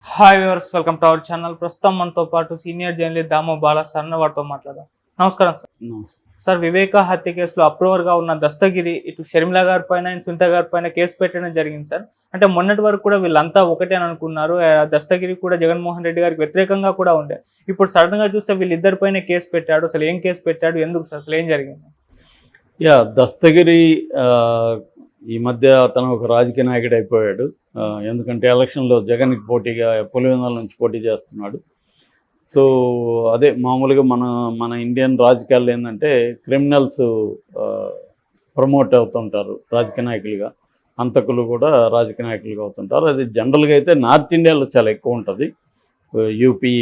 Hi viewers, welcome to our channel. ప్రస్తుతం మనతో పాటు senior journalist Damoh Bala sir వారితో మాట్లాడదాం. నమస్కారం సార్. నమస్తే. సార్, వివేక హత్య కేసులో అప్రూవర్గా ఉన్న దస్తగిరి ఇటు షర్మిల గారి పైన సునీత గారి పైన కేసు పెట్టడం జరిగింది సార్. అంటే మొన్నటి వరకు కూడా వీళ్ళంతా ఒకటే అని అనుకున్నారు. దస్తగిరి కూడా జగన్మోహన్ రెడ్డి గారికి వ్యతిరేకంగా కూడా ఉండే. ఇప్పుడు సడన్ గా చూస్తే వీళ్ళిద్దరిపైన కేసు పెట్టాడు. అసలు ఏం కేసు పెట్టాడు, ఎందుకు సార్, అసలు ఏం జరిగింది? దస్తగిరి ఈ మధ్య అతను ఒక రాజకీయ నాయకుడు అయిపోయాడు. ఎందుకంటే ఎలక్షన్లో జగన్కి పోటీగా పులివెందుల నుంచి పోటీ చేస్తున్నాడు. సో అదే మామూలుగా మన ఇండియన్ రాజకీయాల్లో ఏంటంటే క్రిమినల్స్ ప్రమోట్ అవుతుంటారు రాజకీయ నాయకులుగా, హంతకులు కూడా రాజకీయ నాయకులుగా అవుతుంటారు. అది జనరల్గా అయితే నార్త్ ఇండియాలో చాలా ఎక్కువ ఉంటుంది. యూపీ,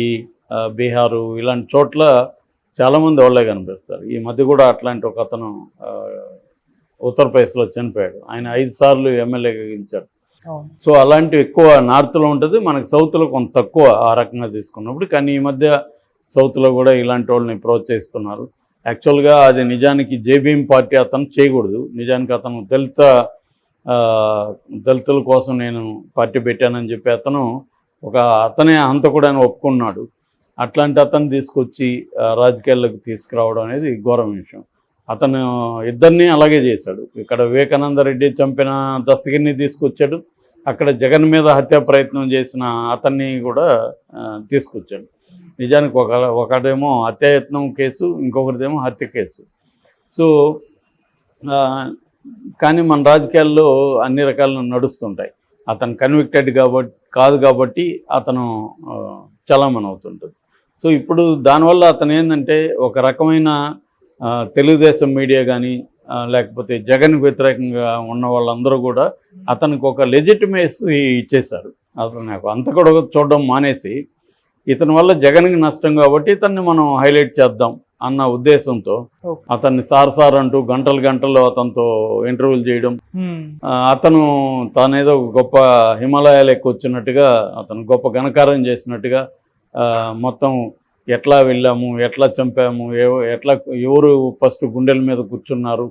బీహారు ఇలాంటి చోట్ల చాలామంది వాళ్ళే కనిపిస్తారు. ఈ మధ్య కూడా అట్లాంటి ఒక అతను ఉత్తరప్రదేశ్లో చనిపోయాడు. ఆయన 5 సార్లు ఎమ్మెల్యేగా గెలిచాడు. సో అలాంటివి ఎక్కువ నార్త్లో ఉంటుంది, మనకి సౌత్లో కొంత తక్కువ ఆ రకంగా తీసుకున్నప్పుడు. కానీ ఈ మధ్య సౌత్లో కూడా ఇలాంటి వాళ్ళని ప్రోత్సహిస్తున్నారు. యాక్చువల్గా అది నిజానికి జేబీఎం పార్టీ అతను చేయకూడదు. నిజానికి అతను దళితుల కోసం నేను పార్టీ పెట్టానని చెప్పి అతనే హంతకుడని ఒప్పుకున్నాడు. అట్లాంటి అతను తీసుకొచ్చి రాజకీయాల్లోకి తీసుకురావడం అనేది ఘోరం విషయం. అతను ఇద్దరిని అలాగే చేశాడు. ఇక్కడ వివేకానంద రెడ్డి చంపిన దస్తగిరిని తీసుకొచ్చాడు, అక్కడ జగన్ మీద హత్యా ప్రయత్నం చేసిన అతన్ని కూడా తీసుకొచ్చాడు. నిజానికి ఒకటేమో హత్యాయత్నం కేసు, ఇంకొకరిదేమో హత్య కేసు. సో కానీ మన రాజకీయాల్లో అన్ని రకాలు నడుస్తుంటాయి. అతను కన్విక్టెడ్ కాదు కాబట్టి అతను చలామణి అవుతుంటుంది. సో ఇప్పుడు దానివల్ల అతను ఏంటంటే ఒక రకమైన తెలుగుదేశం మీడియా కానీ లేకపోతే జగన్ వ్యతిరేకంగా ఉన్న వాళ్ళందరూ కూడా అతనికి ఒక లెజిటిమేసీ ఇచ్చేశారు. అతను అంత కూడా చూడడం మానేసి ఇతని వల్ల జగన్కి నష్టం కాబట్టి ఇతన్ని మనం హైలైట్ చేద్దాం అన్న ఉద్దేశంతో అతన్ని సార్ అంటూ గంటలు అతనితో ఇంటర్వ్యూలు చేయడం, అతను తానేదో గొప్ప హిమాలయాలు ఎక్కువచ్చినట్టుగా అతను గొప్ప ఘనకార్యం చేసినట్టుగా మొత్తం ఎట్లా వెళ్ళాము, ఎట్లా చంపాము, ఎవరు ఫస్ట్ గుండెల మీద కూర్చున్నారు,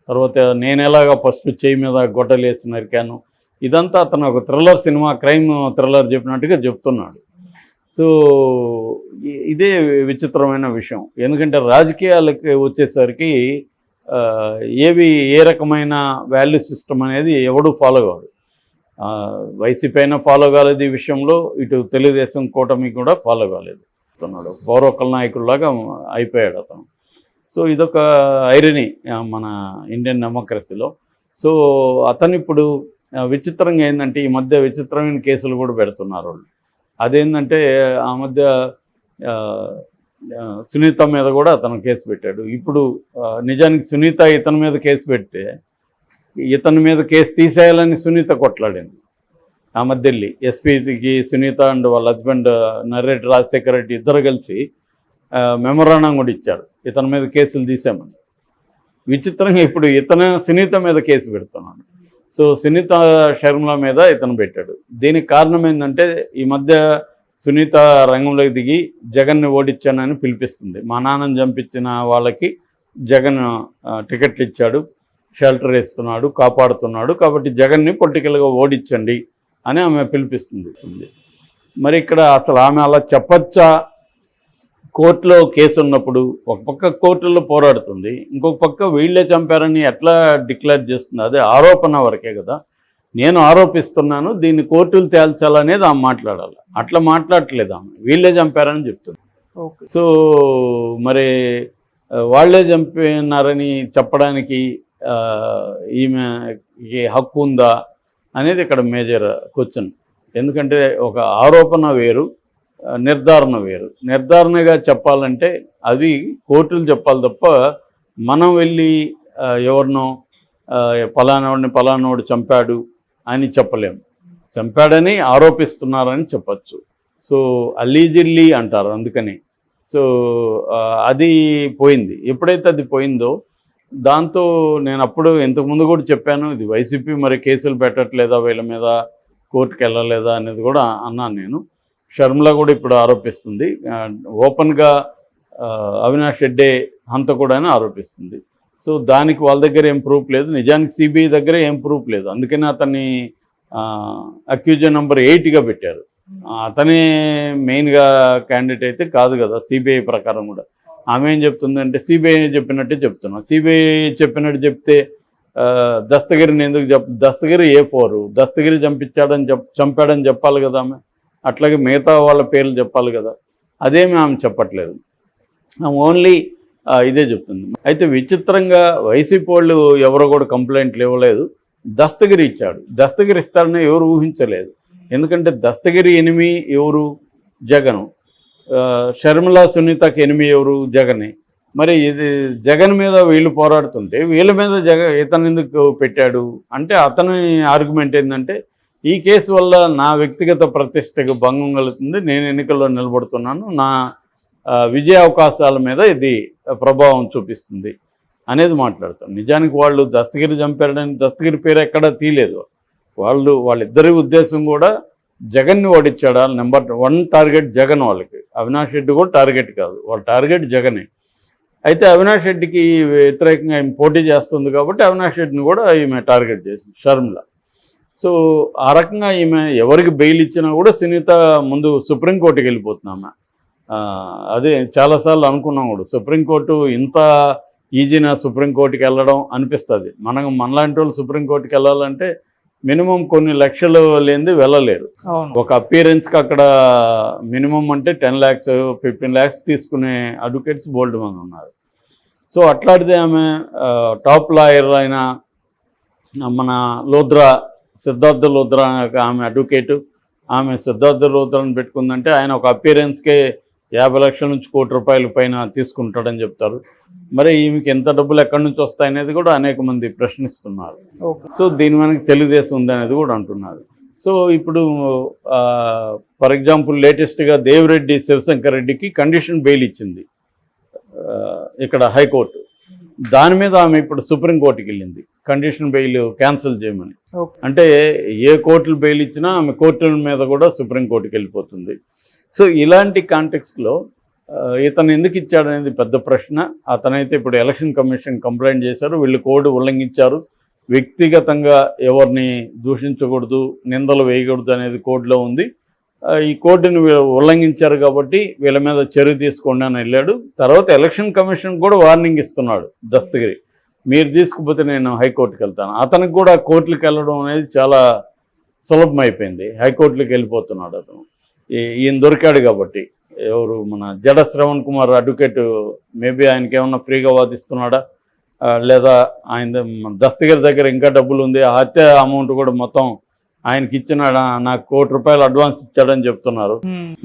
తర్వాత నేను ఎలాగా ఫస్ట్ చేయి మీద గొడ్డలు వేసి నరికాను, ఇదంతా అతను ఒక థ్రిల్లర్ సినిమా, క్రైమ్ థ్రిల్లర్ చెప్పినట్టుగా చెప్తున్నాడు. సో ఇదే విచిత్రమైన విషయం. ఎందుకంటే రాజకీయాలకి వచ్చేసరికి ఏ రకమైన వాల్యూ సిస్టమ్ అనేది ఎవడూ ఫాలో కాదు. వైసీపీ అయినా ఫాలో కాలేదు ఈ విషయంలో, ఇటు తెలుగుదేశం కూటమి కూడా ఫాలో కాలేదు. పౌరొక్కల నాయకుల్లాగా అయిపోయాడు అతను. సో ఇదొక ఐరనీ మన ఇండియన్ డెమోక్రసీలో. సో అతను ఇప్పుడు విచిత్రంగా ఏంటంటే ఈ మధ్య విచిత్రమైన కేసులు కూడా పెడుతున్నారు వాళ్ళు. అదేంటంటే ఆ మధ్య సునీత మీద కూడా అతను కేసు పెట్టాడు. ఇప్పుడు నిజానికి సునీత ఇతని మీద కేసు పెడితే ఇతని మీద కేసు తీసేయాలని సునీత కొట్లాడింది. ఆ మధ్య వెళ్ళి ఎస్పీకి సునీత అండ్ వాళ్ళ హస్బెండ్ నర్రెడ్డి రాజశేఖర రెడ్డి ఇద్దరు కలిసి మెమోరాండం కూడా ఇచ్చారు ఇతని మీద కేసులు తీసామని. విచిత్రంగా ఇప్పుడు సునీత మీద కేసు పెడుతున్నాడు. సో సునీత షర్మిల మీద ఇతను పెట్టాడు. దీనికి కారణం ఏంటంటే ఈ మధ్య సునీత రంగంలోకి దిగి జగన్ని ఓడించానని పిలిపిస్తుంది. మా నాన్నని చంపించిన వాళ్ళకి జగన్ టికెట్లు ఇచ్చాడు, షెల్టర్ ఇస్తున్నాడు, కాపాడుతున్నాడు, కాబట్టి జగన్ని పొలిటికల్గా ఓడించండి అని ఆమె పిలిపిస్తుంది. మరి ఇక్కడ అసలు ఆమె అలా చెప్పచ్చా? కోర్టులో కేసు ఉన్నప్పుడు ఒక పక్క కోర్టుల్లో పోరాడుతుంది, ఇంకొక పక్క వీళ్ళే చంపారని ఎట్లా డిక్లేర్ చేస్తుంది? అదే ఆరోపణ వరకే కదా. నేను ఆరోపిస్తున్నాను, దీన్ని కోర్టులు తేల్చాలనేది ఆమె మాట్లాడాలి. అట్లా మాట్లాడట్లేదు ఆమె, వీళ్ళే చంపారని చెప్తుంది. సో మరి వాళ్ళే చంపినారని చెప్పడానికి ఈమెకి హక్కు ఉందా అనేది ఇక్కడ మేజర్ క్వశ్చన్. ఎందుకంటే ఒక ఆరోపణ వేరు, నిర్ధారణ వేరు. నిర్ధారణగా చెప్పాలంటే అది కోర్టులు చెప్పాలి తప్ప మనం వెళ్ళి ఎవరినో పలానావాడిని చంపాడు అని చెప్పలేము. చంపాడని ఆరోపిస్తున్నారని చెప్పచ్చు. సో అలీజిడ్లీ అంటారు అందుకని. సో అది పోయింది. ఎప్పుడైతే అది పోయిందో దాంతో నేను అప్పుడు ఇంతకుముందు కూడా చెప్పాను, ఇది వైసీపీ మరి కేసులు పెట్టట్లేదా, వీళ్ళ మీద కోర్టుకు వెళ్ళలేదా అనేది కూడా అన్నాను నేను. షర్మిల కూడా ఇప్పుడు ఆరోపిస్తుంది, ఓపెన్గా అవినాష్ రెడ్డి హంతకుడు అని ఆరోపిస్తుంది. సో దానికి వాళ్ళ దగ్గర ఏం ప్రూఫ్ లేదు, నిజానికి సిబిఐ దగ్గర ఏం ప్రూఫ్ లేదు. అందుకని అతన్ని అక్యూజన్ నెంబర్ 8గా పెట్టారు. అతనే మెయిన్గా క్యాండిడేట్ అయితే కాదు కదా సిబిఐ ప్రకారం కూడా. ఆమె ఏం చెప్తుందంటే సిబిఐ చెప్పినట్టే చెప్తున్నా. సిబిఐ చెప్పినట్టు చెప్తే దస్తగిరిని ఎందుకు దస్తగిరి A4 దస్తగిరి చంపాడని చెప్పాలి కదా ఆమె. అట్లాగే మిగతా వాళ్ళ పేర్లు చెప్పాలి కదా. అదేమి ఆమె చెప్పట్లేదు, ఆమె ఓన్లీ ఇదే చెప్తుంది. అయితే విచిత్రంగా వైసీపీ వాళ్ళు ఎవరో కూడా కంప్లైంట్లు ఇవ్వలేదు, దస్తగిరి ఇచ్చాడు. దస్తగిరి ఇస్తాడని ఎవరు ఊహించలేదు. ఎందుకంటే దస్తగిరి ఎనిమి ఎవరు? జగను. షర్మిల సునీతకి ఎనిమి ఎవరు? జగనే. మరి ఇది జగన్ మీద వీళ్ళు పోరాడుతుంటే వీళ్ళ మీద ఇతను ఎందుకు పెట్టాడు అంటే అతని ఆర్గ్యుమెంట్ ఏంటంటే ఈ కేసు వల్ల నా వ్యక్తిగత ప్రతిష్టకు భంగం కలుగుతుంది, నేను ఎన్నికల్లో నిలబడుతున్నాను, నా విజయ అవకాశాల మీద ఇది ప్రభావం చూపిస్తుంది అనేది మాట్లాడతాం. నిజానికి వాళ్ళు దస్తగిరి చంపారని దస్తగిరి పేరు ఎక్కడా తీయలేదు. వాళ్ళిద్దరి ఉద్దేశం కూడా జగన్ని ఓడించాడా. నెంబర్ 1 టార్గెట్ జగన్ వాళ్ళకి. అవినాష్ రెడ్డి కూడా టార్గెట్ కాదు, వాళ్ళ టార్గెట్ జగనే. అయితే అవినాష్ రెడ్డికి వ్యతిరేకంగా ఈమె పోటీ చేస్తుంది కాబట్టి అవినాష్ రెడ్డిని కూడా ఈమె టార్గెట్ చేసింది షర్మిల. సో ఆ రకంగా ఈమె ఎవరికి బెయిల్ ఇచ్చినా కూడా సునీత ముందు సుప్రీంకోర్టుకి వెళ్ళిపోతున్నాము. అదే చాలాసార్లు అనుకున్నాం కూడా, సుప్రీంకోర్టు ఇంత ఈజీనా సుప్రీంకోర్టుకి వెళ్ళడం అనిపిస్తుంది. మనలాంటి వాళ్ళు సుప్రీంకోర్టుకి వెళ్ళాలంటే మినిమం కొన్ని లక్షలు లేనిది వెళ్ళలేరు. ఒక అపీరెన్స్కి అక్కడ మినిమం అంటే 10 lakhs 15 lakhs తీసుకునే అడ్వకేట్స్ బోల్డ్ మంది ఉన్నారు. సో అట్లాంటిది ఆమె టాప్ లాయర్ అయిన మన సిద్ధార్థ లోద్రా ఆమె అడ్వకేటు. ఆమె సిద్ధార్థ లోద్రాని పెట్టుకుందంటే ఆయన ఒక అపీరెన్స్కే 50 లక్షల నుంచి ₹1 కోటి పైన తీసుకుంటాడని చెప్తారు. మరి ఈమెకి ఎంత డబ్బులు ఎక్కడి నుంచి వస్తాయనేది కూడా అనేక మంది ప్రశ్నిస్తున్నారు. సో దీని వెనక తెలుగుదేశం ఉందనేది కూడా అంటున్నారు. సో ఇప్పుడు ఫర్ ఎగ్జాంపుల్ లేటెస్ట్గా దేవిరెడ్డి శివశంకర్ రెడ్డికి కండిషన్ బెయిల్ ఇచ్చింది ఇక్కడ హైకోర్టు. దాని మీద ఆమె ఇప్పుడు సుప్రీంకోర్టుకి వెళ్ళింది కండిషన్ బెయిల్ క్యాన్సిల్ చేయమని. అంటే ఏ కోర్టులు బెయిల్ ఇచ్చినా ఆమె కోర్టుల మీద కూడా సుప్రీంకోర్టుకి వెళ్ళిపోతుంది. సో ఇలాంటి కాంటెక్స్ట్లో ఇతను ఎందుకు ఇచ్చాడనేది పెద్ద ప్రశ్న. అతనైతే ఇప్పుడు ఎలక్షన్ కమిషన్ కంప్లైంట్ చేశారు, వీళ్ళు కోడ్ ఉల్లంఘించారు, వ్యక్తిగతంగా ఎవరిని దూషించకూడదు, నిందలు వేయకూడదు అనేది కోడ్లో ఉంది. ఈ కోడ్ని ఉల్లంఘించారు కాబట్టి వీళ్ళ మీద చర్య తీసుకోండి అని వెళ్ళాడు. తర్వాత ఎలక్షన్ కమిషన్ కూడా వార్నింగ్ ఇస్తున్నాడు దస్తగిరి, మీరు తీసుకుపోతే నేను హైకోర్టుకి వెళ్తాను. అతనికి కూడా కోర్టులకు వెళ్ళడం అనేది చాలా సులభమైపోయింది, హైకోర్టులకు వెళ్ళిపోతున్నాడు అతను. ఈయన దొరికాడు కాబట్టి. ఎవరు మన జడ శ్రవణ్ కుమార్ అడ్వకేట్, మేబీ ఆయనకి ఏమన్నా ఫ్రీగా వాదిస్తున్నాడా లేదా ఆయన దస్తగిరి దగ్గర ఇంకా డబ్బులు ఉంది, ఆ హత్య అమౌంట్ కూడా మొత్తం ఆయనకి ఇచ్చినాడా, నాకు ₹1 కోటి అడ్వాన్స్ ఇచ్చాడని చెప్తున్నారు,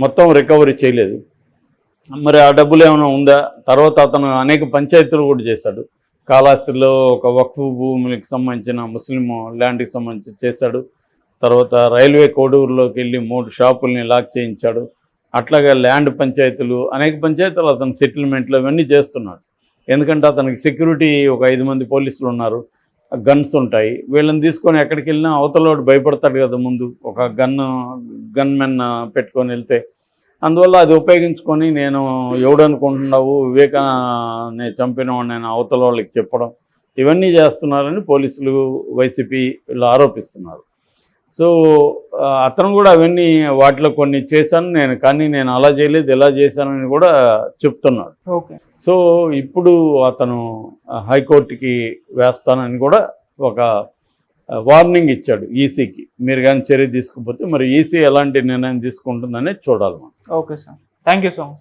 మొత్తం రికవరీ చేయలేదు. మరి ఆ డబ్బులు ఏమైనా ఉందా? తర్వాత అతను అనేక పంచాయతీలు కూడా చేశాడు. కాళహస్తిలో ఒక వక్ఫ్ భూములకు సంబంధించిన ముస్లిం ల్యాండ్కి సంబంధించి చేశాడు. తర్వాత రైల్వే కోడూరులోకి వెళ్ళి 3 షాపుల్ని లాక్ చేయించాడు. అట్లాగే ల్యాండ్ పంచాయతీలు, అనేక పంచాయతీలు అతను సెటిల్మెంట్లు ఇవన్నీ చేస్తున్నాడు. ఎందుకంటే అతనికి సెక్యూరిటీ ఒక 5 మంది పోలీసులు ఉన్నారు, గన్స్ ఉంటాయి. వీళ్ళని తీసుకొని ఎక్కడికి వెళ్ళినా అవతలోడు భయపడతాడు కదా, ముందు ఒక గన్మెన్ పెట్టుకొని వెళ్తే. అందువల్ల అది ఉపయోగించుకొని నేను ఎవడనుకుంటున్నావు, వివేకాన్ని చంపిన నేను అవతల వాళ్ళకి చెప్పడం, ఇవన్నీ చేస్తున్నారని పోలీసులు వైసీపీ వీళ్ళు ఆరోపిస్తున్నారు. సో అతను కూడా అవన్నీ వాటిలో కొన్ని చేశాను నేను, కానీ నేను అలా చేయలేదు ఇలా చేశానని కూడా చెప్తున్నాడు. సో ఇప్పుడు అతను హైకోర్టుకి వేస్తానని కూడా ఒక వార్నింగ్ ఇచ్చాడు ఈసీకి. మీరు కానీ చర్య తీసుకుపోతే మరి ఈసీ ఎలాంటి నిర్ణయం తీసుకుంటుందనేది చూడాలి మనం. Okay sir, thank you so much.